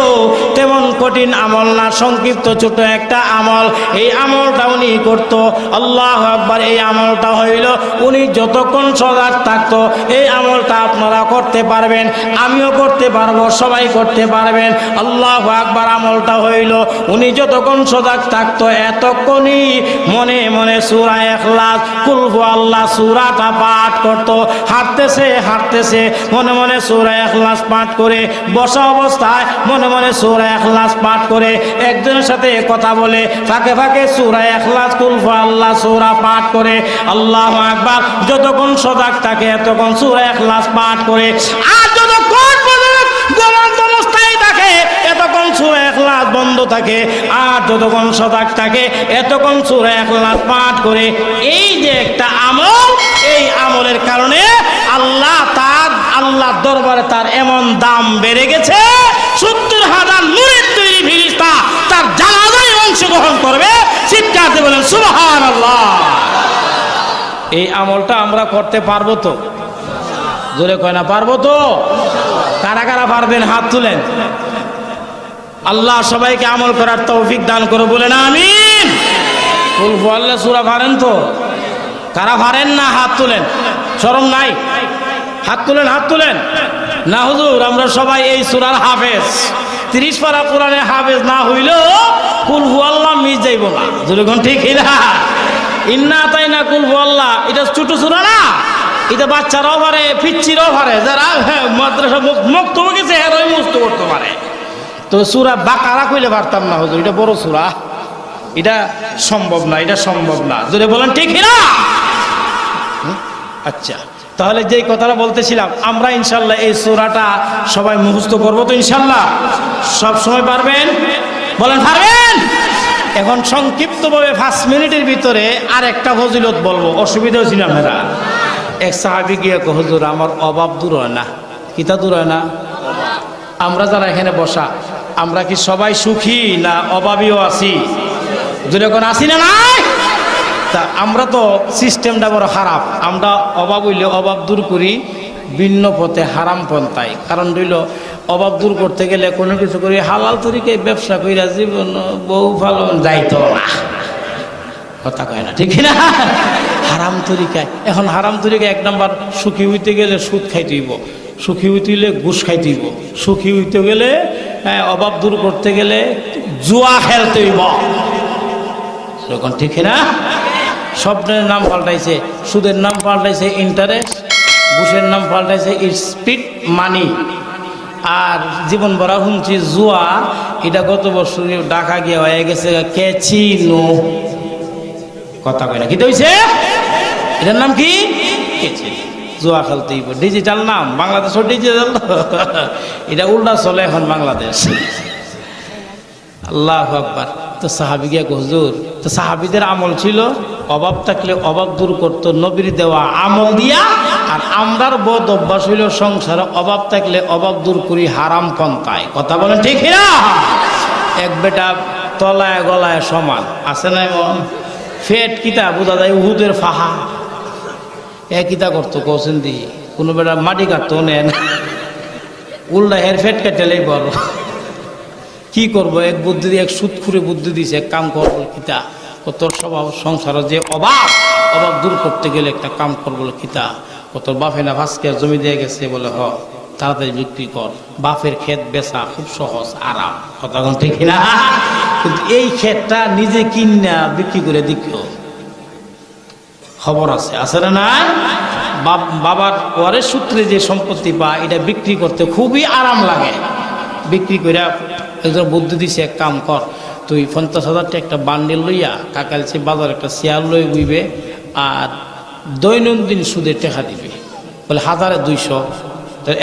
A: তেমন কঠিন আমল না, সংক্ষিপ্ত ছোট একটা আমল। এই আমলটা উনি করত। আল্লাহু আকবার। এই আমলটা হইল উনি যতক্ষণ সজাগ থাকতো, এই আমলটা আপনারা করতে পারবেন, আমিও করতে পারবো, সবাই করতে পারবেন। আল্লাহু আকবার। আমলটা হইল উনি যতক্ষণ সজাগ থাকতো এতক্ষণই মনে মনে সূরা ইখলাস, কুল হুয়াল্লাহ সূরাটা পাঠ করত। হাঁটতেছে মনে মনে সূরা ইখলাস পাঠ করে, বসা অবস্থায় মনে মনে সূরা ইখলাস পাঠ করে, একজনের সাথে কথা বলে ফাঁকে ফাঁকে সূরা ইখলাস, কুল হুয়াল্লাহ সূরা পাঠ করে। আল্লাহু আকবার। যতক্ষণ সজাগ থাকে এতক্ষণ সূরা ইখলাস পাঠ করে, আর যতক্ষণ ঘুমন্ত অবস্থায় থাকে এতক্ষণ সূরা ইখলাস বন্ধ থাকে, আর যতক্ষণ সজাগ থাকে এতক্ষণ সূরা ইখলাস পাঠ করে। এই যে একটা আমল, এই আমলের কারণে আল্লাহ আল্লাহর দরবারে তার এমন দাম বেড়ে গেছে, 70,000 নূরের তৈরি ফেরেশতা তার জানাজায় অংশগ্রহণ করবে। চিৎকার দিয়ে বলেন সুবহানাল্লাহ। এই আমলটা আমরা করতে পারবো তো? জোরে কয় না পারবো তো? কারা কারা পারবেন হাত তুলেন। আল্লাহ সবাইকে আমল করার তৌফিক দান করে বলেন আমিন। কুল হুয়াল্লাহ সূরা পারেন তো? কারা পারেন না হাত তুলেন, শরম নাই? হাত তুলেন, হাত তুলেন। না হুজুর আমরা সবাই এই সূরার হাফেজ, 30 পারা কোরআনে হাফেজ না হইলেও কুল হুয়াল্লাহ মিস যাইব না। যখন ঠিক না ইন্না আতাইনা কুল হুয়াল্লাহ, এটা ছোট সূরা না, এটা বাচ্চারাও পারে, পিচ্চিরাও পারে, যারা মাদ্রাসা মুক্ত হয়ে গেছে এরাই মুক্ত করতে পারে। তো সূরা বাকারা কইলে পারতাম না হুজুর, এটা বড় সূরা, এটা সম্ভব না, এটা সম্ভব না। যদি বলেন ঠিক না? আচ্ছা, তাহলে যেই কথাটা বলতেছিলাম, আমরা ইনশাল্লাহ এই সূরাটা সবাই মুখস্থ করবো তো ইনশাল্লাহ? সব সময় পারবেন? বলেন পারবেন? এখন সংক্ষিপ্তভাবে 5 মিনিটের ভিতরে আর একটা ফজিলত বলবো, অসুবিধা হয়েছিল আপনারা। এক সাহাবী গিয়ে কয় হুজুর আমার অভাব দূর হয় না। কিতা দূর হয় না? আমরা যারা এখানে বসা, আমরা কি সবাই সুখী না অভাবীও আছি? যখন আসি না নাই, তা আমরা তো সিস্টেমটা বড় খারাপ। আমরা অভাব হইলে অভাব দূর করি ভিন্ন পথে, হারাম পন্থায়। কারণ রইল অভাব দূর করতে গেলে কোনো কিছু করি হালাল তরিকায় ব্যবসা কইরা জীবন বউ ভালো যাইতো না, কথা কয় না ঠিক না? হারাম তরিকায়। এখন হারাম তরিকায় 1 নম্বর, সুখী হইতে গেলে সুদ খাইতেইব, সুখী হইতে গেলে ঘুষ খাইতেইব, সুখী হইতে গেলে অভাব দূর করতে গেলে জুয়া খেলতেইব। যখন ঠিক না? স্বপ্নের নাম পাল্টাইছে, সুদের নাম পাল্টাইছে ইন্টারেস্ট, ঘুষের নাম পাল্টাইছে স্পিড মানি। আর জীবন ভরা শুনছি জুয়া, এটা গত বছর ঢাকা গিয়ে হয়ে গেছে ক্যাচিনো। কথা কয় না, কি হয়েছে? এটার নাম কি? ক্যাচিনো। জুয়া খেলতেই ডিজিটাল নাম, বাংলাদেশও ডিজিটাল, এটা উল্টা চলে এখন বাংলাদেশ। আল্লাহু আকবার। তো সাহাবী গিয়া হুজুর, তো সাহাবীদের আমল ছিল অভাব থাকলে অভাব দূর করতো নবীর দেওয়া আমল দিয়া, আর আমরার বদ অভ্যাস হইল সংসারে অভাব থাকলে অভাব দূর করি হারাম পন্থায়। কথা বলেন ঠিক না? এক বেটা তলায় গলায় সমান আছে না, এমন ফেট কিতা বোঝা যায় উহুদের ফাহা। কিতা করতো কৌশন দি, কোনো বেটা মাটি কাটতো নেন, উল্টা হের ফেট কাটলেই বড়। কি করবো, এক বুদ্ধি দিয়ে, এক সুদখুরে বুদ্ধি দিছে, এক কাম করবো কিতা, তোর স্বভাব সংসারে যে অভাব, অভাব দূর করতে গেলে একটা কাম করবো কিতা, তোর বাপে না ভাসকে জমি দিয়ে গেছে, বলে হ তাড়াতাড়ি বিক্রি কর। বাপের ক্ষেত বেচা খুব সহজ, আরাম। কথা ঠিক না? কিন্তু এই ক্ষেতটা নিজে কিনা বিক্রি করে দিও, খবর আছে, আছে না নাই? বাবার ওয়ারের সূত্রে যে সম্পত্তি পায়, এটা বিক্রি করতে খুবই আরাম লাগে। বিক্রি করে একজন বুদ্ধি দিছে, এক কাম কর, তুই 50,000 টাকা একটা বান্ডেল লইয়া কাকালছি বাজার একটা শেয়ার লই বুঝবে, আর দৈনন্দিন সুদে টাকা দিবে। বলে 1200,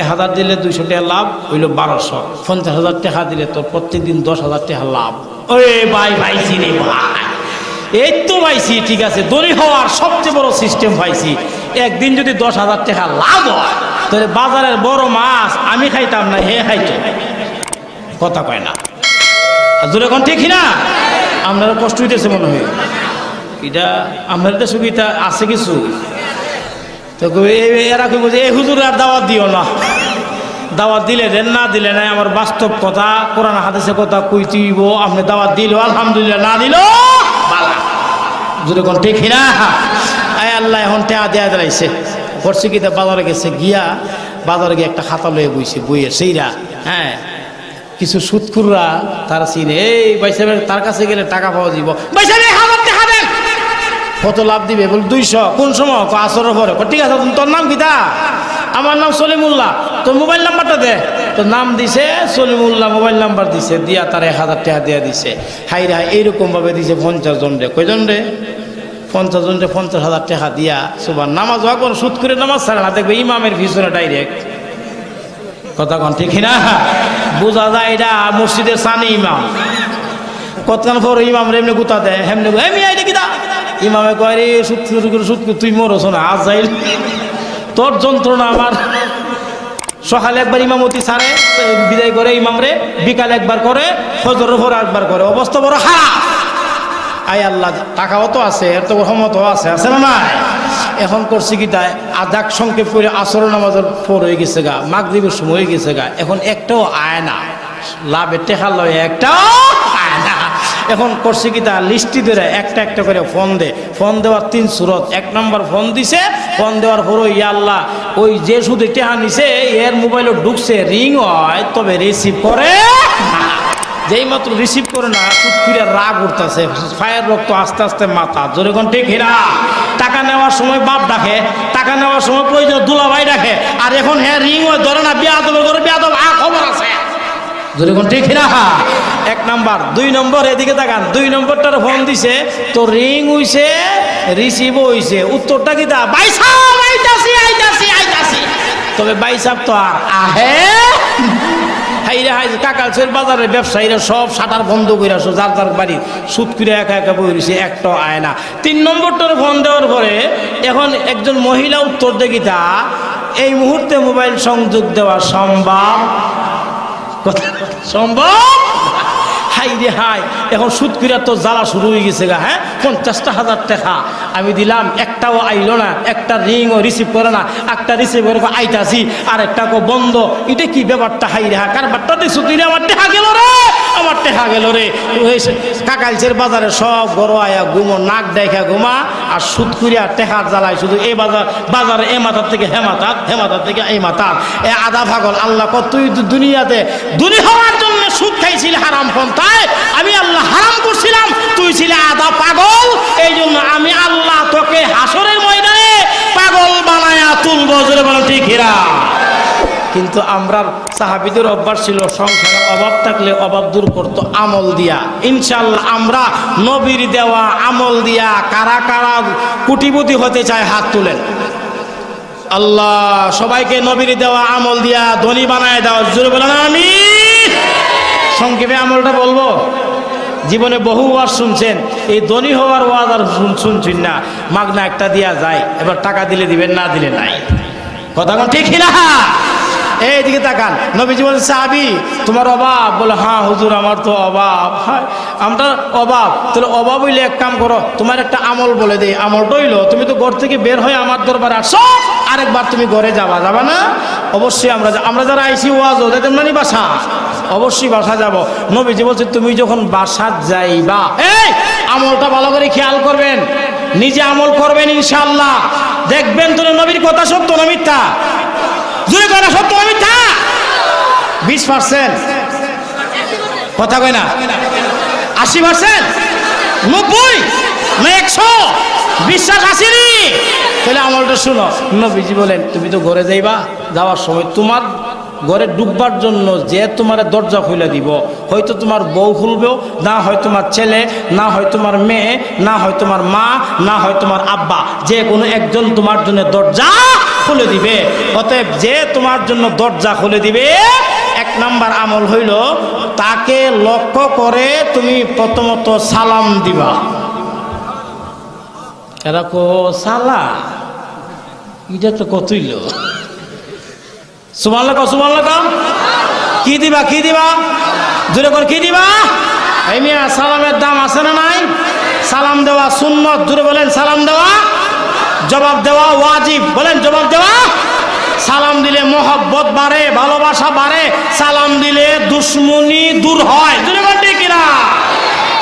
A: 1000 দিলে 200 টাকা লাভ, হইল 1200। 50,000 টাকা দিলে তোর প্রত্যেকদিন 10,000 টাকা লাভ। ওরে ভাই ভাইছি রে ভাই, এই তো পাইছি, ঠিক আছে, ধনী হওয়ার সবচেয়ে বড় সিস্টেম পাইছি। একদিন যদি 10,000 টাকা লাভ হয়, তাহলে বাজারের বড় মাছ আমি খাইতাম না, হে খাইতো। কথা কয় না, জোরে কোন ঠিক না? আপনারা কষ্ট হইতেছে মনে হয়, এটা আপনাদের সুবিধা আছে কিছু। তো এরা কইব যে এই হুজুর আর দাওয়াত দিও না, দাওয়াত দিলে দেন, না দিলে নাই। আমার বাস্তব কথা, কোরআন হাদিসের কথা কইতেইব। আপনি দাওয়াত দিল আলহামদুলিল্লাহ, না দিল বালা। জোরে কোন ঠিক না? আয় আল্লাহ, এখন টেয়া দেয়া দাঁড়াইছে। করছে কি, বাজারে গেছে, গিয়া বাজারে গিয়ে একটা খাতা লয়ে বইছে, বইয়ে সেইরা হ্যাঁ কিছু সুদখুররা তারা চিনে, এই পয়সা তার কাছে গেলে টাকা পাওয়া দিব, কত লাভ দিবে? বল 200। কোন সময়? আসরের পরে। ঠিক আছে, তোর নাম কি? তা আমার নাম সলিমুল্লাহ। তোর মোবাইল নাম্বারটা দে। তোর নাম দিছে সলিমুল্লাহ, মোবাইল নাম্বার দিছে, দিয়া তার 1000 টাকা দিয়া দিছে। হাইরা এইরকম ভাবে দিছে 50 জন রে। কয়জন রে? 50 জন রে 50,000 টাকা দিয়া সুবহান। নামাজ হওয়ার সুদ করে নামাজ ছাড়ে না, দেখবে ইমামের পিছনে ডাইরেক্ট। কথা কন ঠিক না? বোঝা যায় এটা মসজিদের সানি ইমাম। কতক্ষণ পর ইমাম রে এমনি গুতা দেয়, হেমনি কিতা ইমামে কয় রে সুদ করে তুই মরছ না, আজ যাইল তোর যন্ত্রণা আমার সকালে একবার ইমামতি সারে বিদায় করে ইমামরে, বিকালে একবার করে, ফজরের পর একবার করে, অবস্থা বড় খারাপ। আয় আল্লাহ, টাকাও তো আছে, এর তো ক্ষমতাও আছে, আছে না নাই? এখন করছি কি তাই আদাক সংক্ষেপ করে আসর নামাজের পর হয়ে গেছে গা, মাগরিবের সময় হয়ে গেছে গা, এখন একটাও আয় না, লাভের টেকা লয় একটাও আয় না। এখন করছি কি তা লিস্টি ধরে একটা একটা করে ফোন দে, ফোন দেওয়ার 3 সুরত। 1 নম্বর ফোন দিছে, ফোন দেওয়ার পর ইয়া আল্লাহ ওই যে শুধু টেহা নিছে এর মোবাইলে ঢুকছে, রিং হয় তবে রিসিভ করে না। যেই মাত্র রিসিভ করে না, চুপ ফিরে রাগ উঠতেছে, ফায়ার রক্ত আস্তে আস্তে মাথা জোরে কোন ঠিক হিরা। টাকা নেওয়ার সময় বাপ ডাকে, টাকা নেওয়ার সময় প্রয়োজন দুলাভাই ডাকে, আর এখন হ্যাঁ রিং হয় ধরে না, বিয়াদবের করে বিয়াদব খবর আছে জোরে কোন ঠিক হিরা। 1 নাম্বার। 2 নম্বর এদিকে তাকান, 2 নম্বরটার ফোন দিছে তো রিং হইছে, রিসিভ হইছে, উত্তরটা কি তা ভাই সাহেব আইতাছি আইতাছি আইতাছি, তবে ভাই সাহেব তো আর আহে হাইরে হাই। কাকালছের বাজারের ব্যবসায়ীরা সব শাটার বন্ধ করে আসো, যার যার বাড়ি সুদ করে একা একা বই রয়েছে, একটা আয় না। 3 নম্বরটার ফোন দেওয়ার পরে এখন একজন মহিলা উত্তর দেখি তা এই মুহূর্তে মোবাইল সংযোগ দেওয়া সম্ভব, সম্ভব হাই রে হাই। এখন সুদ কইরা তো জ্বালা শুরু হয়ে গেছে গা। হ্যাঁ 50,000 টাকা আমি দিলাম, একটাও আইলো না, একটা রিংও রিসিভ করে না, একটা রিসিভ করে আইতাছি আর একটা কো বন্ধ। এটা কি ব্যাপারটা হাই রে হা, কারবারটা দেখছো তুই? আমার টেহা গেল রে, আমার টেহা গেল রে। কাকাইলছের বাজারে সব গরো আয়া ঘুমো, নাক দেখা ঘুমা আর সুদ করিয়া টেহার জ্বালায় শুধু এই বাজারে এ মাথার থেকে হে মাথার, হে মাথার থেকে এই মাথার। এ আদা পাগল আল্লাহ কত তুই দুনিয়াতে দুনি হওয়ার জন্য সুদ খাইছিল হারাম পন্থায়, আমি আল্লাহ হারাম করছিলাম, তুই ছিলে আদা পাগল, এই জন্য আমি আল্লাহ তোকে হাসরের ময়দানে পাগল বানায়া তুলবো জোরে বলো ঠিক হিরা। কিন্তু আমরা সাহাবীদের অভ্যাস ছিল সংসারে অভাব থাকলে অভাব দূর করতো আমল দিয়া। ইনশাআল্লাহ আমরা নবীর দেওয়া আমল দিয়া কারা কারা কোটিপতি হতে চায় হাত তুলেন। আল্লাহ সবাইকে নবীর দেওয়া আমল দিয়া ধনী বানায় দাও জোরে বলেন আমিন। সংক্ষেপে আমলটা বলবো, জীবনে বহু ওয়াজ শুনছেন, এই ধনী হওয়ার ওয়াজ আর শুনছেন না, মাগনা একটা দিয়া যায়, এবার টাকা দিলে দিবেন, না দিলে নাই। কথা কোন ঠিক না? এইদিকে তাকান, নবীজি বলেন সাহাবী তোমার অভাব, বলে হ্যাঁ হুজুর আমার তো অভাব। হ্যাঁ আমরা অভাব, তাহলে অভাব হইলে এক কাম করো, তোমার একটা আমল বলে দেই। আমলটা হইলো তুমি তো ঘর থেকে বের হয়ে আমার দরবারে আসো, আরেকবার তুমি ঘরে যাবা না? অবশ্যই আমরা যারা আইসি ওয়াজ ওদের মানে বাসা, অবশ্যই বাসা যাব। নবীজি বলছে তুমি যখন বাসা যাইবা এই আমলটা ভালো করে খেয়াল করবেন, নিজে আমল করবেন ইনশাআল্লাহ, দেখবেন তো নবীর কথা সত্য না মিথ্যা? জোরে কথা সত্য না মিথ্যা? 20% কথা কয় না, 80%, 90 না 100? বিশ্বাস আসেনি? তাহলে আমলটা শুনো। নবীজি বলেন তুমি তো ঘরে যাইবা, যাওয়ার সময় তোমার ঘরে ঢুকবার জন্য যে তোমার দরজা খুলে দিব, হয়তো তোমার বউ খুলবে, না হয় তোমার ছেলে, না হয় তোমার মেয়ে, না হয় তোমার মা, না হয় তোমার আব্বা, যে কোনো একজন তোমার জন্য দরজা খুলে দিবে। অতএব যে তোমার জন্য দরজা খুলে দিবে, 1 নাম্বার আমল হইল তাকে লক্ষ্য করে তুমি প্রথমত সালাম দিবা। এরা কো সালা এটা তো কতইল, সুবহানাল্লাহ সুবহানাল্লাহ, কি দিবা কি দিবা জোরে করে কি দিবা? এই মিয়া সালামের দাম আছে না নাই? সালাম দেওয়া সুন্নত, জোরে বলেন সালাম দেওয়া, জবাব দেওয়া ওয়াজিব, বলেন জবাব দেওয়া। সালাম দিলে মহব্বত বাড়ে, ভালোবাসা বাড়ে, সালাম দিলে দুশ্মনী দূর হয়, জোরে বলেন ঠিক কিনা?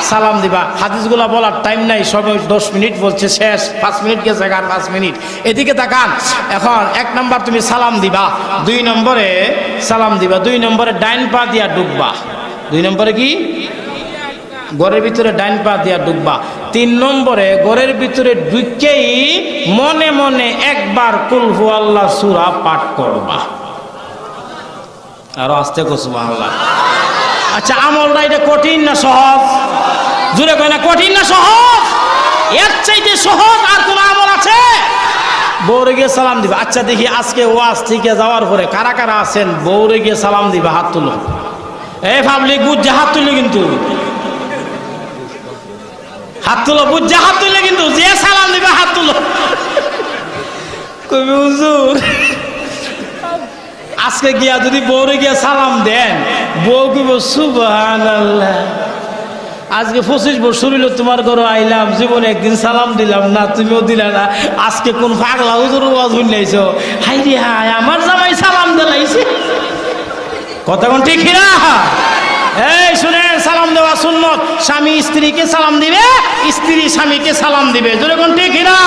A: সালাম দিবা। হাদিসগুলা বলার টাইম নাই, সবাই 10 মিনিট বলছে, শেষ 5 মিনিট গেছে, 5 মিনিট। এদিকে তাকান, এখন 1 নাম্বার তুমি সালাম দিবা, 2 নম্বরে সালাম দিবা, 2 নম্বরে ডাইন পা দিয়া ঢুকবা, 2 নম্বরে কি ঘরের ভিতরে ডাইন পা দিয়া ঢুকবা, 3 নম্বরে ঘরের ভিতরে ঢুকেই মনে মনে একবার কুল হুয়াল্লাহ সূরা পাঠ করবা। আরো আস্তে কো সুবহানাল্লাহ। আচ্ছা আমলটা এটা কঠিন না সহজ? জোরে কয় না কঠিন না সহজ? এর চাইতে সহজ আর কোন আমল আছে? বউরে গিয়ে সালাম দিবা। আচ্ছা দেখি আজকে ওয়াজ থেকে যাওয়ার পরে কারা কারা আছেন বউরে গিয়ে সালাম দিবা? হাত তুলো। এই পাবলিক বুঝছে হাত তুলে, কিন্তু হাত তুলো, বুঝছে হাত তুলে, কিন্তু যে সালাম দিবা হাত তুলো। কবি হুজুর আজকে গিয়া যদি বউরে গিয়া সালাম দেন, বউ কি সুবহানাল্লাহ, আজকে 25 বছর হইল তোমার ঘরে আইলাম, জীবনে একদিন সালাম দিলাম না, তুমিও দিলা না, আজকে কোন পাগলা হুজুর ওয়াজ শুনলাইছো, হাই রে হাই আমার জামাই সালাম দিলাইছে। কথা কোন ঠিক না? এই শুনেন, সালাম দেওয়া সুন্নত। স্বামী স্ত্রীকে সালাম দিবে, স্ত্রী স্বামীকে সালাম দিবে, জোরে কোন ঠিক না?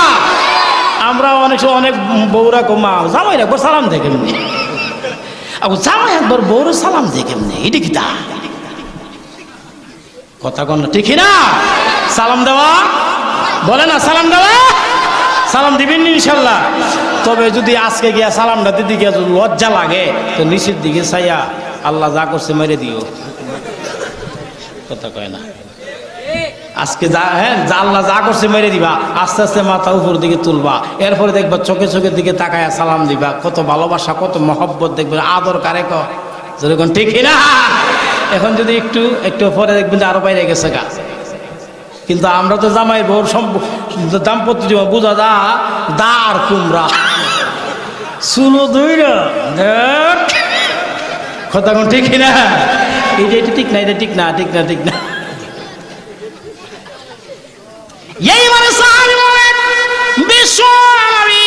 A: আমরা অনেক বউরা কমা জামাই একবার সালাম দেয় কেমনি, জামাই একবার বউর সালাম দেয় কেমনি, এটা কি তা? কথা কোন ঠিক না? সালাম দেওয়া বলে না, সালাম দেওয়া, সালাম দিবেন ইনশাল্লাহ। তবে যদি আজকে গিয়া সালামটা দিদি গিয়া যদি লজ্জা লাগে, তো নিচের দিকে চাইয়া আল্লাহ যা করছে মেরে দিও। কথা কয় না, আজকে যা, হ্যাঁ আল্লাহ যা করছে মেরে দিবা, আস্তে আস্তে মাথা উপর দিকে তুলবা, এরপরে দেখবা চোখে চোখের দিকে তাকায়া সালাম দিবা, কত ভালোবাসা, কত মহব্বত দেখবে, আদর কারে যেরকম ঠিক না? এখন যদি একটু পরে দেখবেন যে আরো বাইরে গেছে গা। কিন্তু আমরা তো জামাই বউর দাম্পত্য জীবন বুঝা দা আর কুমড়া শুনো ধৈর্য। কথা কোন ঠিক না? এটা ঠিক না, এটা ঠিক না, ঠিক না, ঠিক না। এই মানে সাহাবী বলেন, বিশ্ব নবী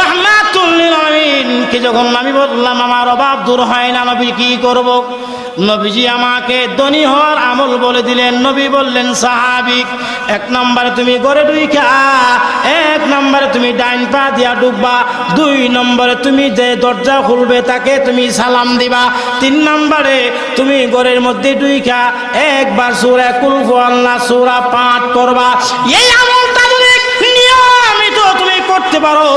A: রাহমাতুল লিল আলামিন কে যখন আমি বললাম আমার অভাব দূর হয় না, নবী কি করব? নবীজি আমাকে ধনী হওয়ার আমল বলে দিলেন। নবী বললেন, সাহাবী, 1 নম্বরে তুমি ঘরে ঢুইকা 1 নম্বরে তুমি ডাইন পা দিয়া ঢুকবা, 2 নম্বরে তুমি যে দরজা খুলবে তাকে তুমি সালাম দিবা, 3 নম্বরে তুমি ঘরের মধ্যে ঢুইকা একবার সূরা কুল হুয়াল্লাহ সূরা পাঠ করবা। এই আমলটা যদি নিয়মিত তুমি করতে পারো,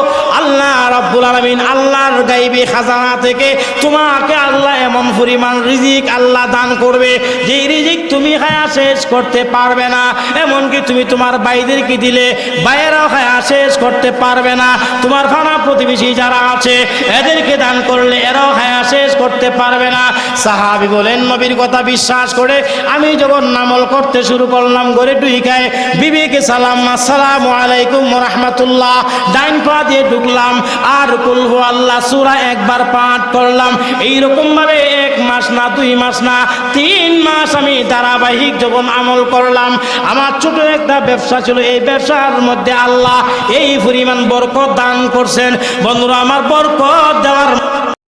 A: আল্লাহ রাব্বুল আলামিন আল্লাহর গায়বী খাজানা থেকে তোমাকে আল্লাহ এমন পরিমাণ রিজিক আল্লাহ দান করবে যে রিজিক তুমি খায়া শেষ করতে পারবে না। এমনকি তুমি তোমার ভাইদেরকে দিলে ভাইয়েরাও খায়া শেষ করতে পারবে না, তোমার ফানা প্রতিবেশী যারা আছে এদেরকে দান করলে এরাও খায়া শেষ করতে পারবে না। সাহাবী বলেন, নবীর কথা বিশ্বাস করে আমি যখন আমল করতে শুরু করলাম, ঘরে ঢুইকায় বিবিকে সালাম, আসসালামু আলাইকুম ওয়া রাহমাতুল্লাহ, ডাইন পা দিয়ে ঢুকলাম, আর কুল হুয়াল্লাহ সূরা একবার পাঠ করলাম। এইরকম ভাবে 1 মাস না, 2 মাস না, 3 মাস আমি ধারাবাহিক যখন আমল করলাম। আমার ছোট একটা ব্যবসা ছিল, এই ব্যবসার মধ্যে আল্লাহ এই পরিমাণ বরকত দান করছেন। বন্ধুরা, আমার বরকত দেওয়ার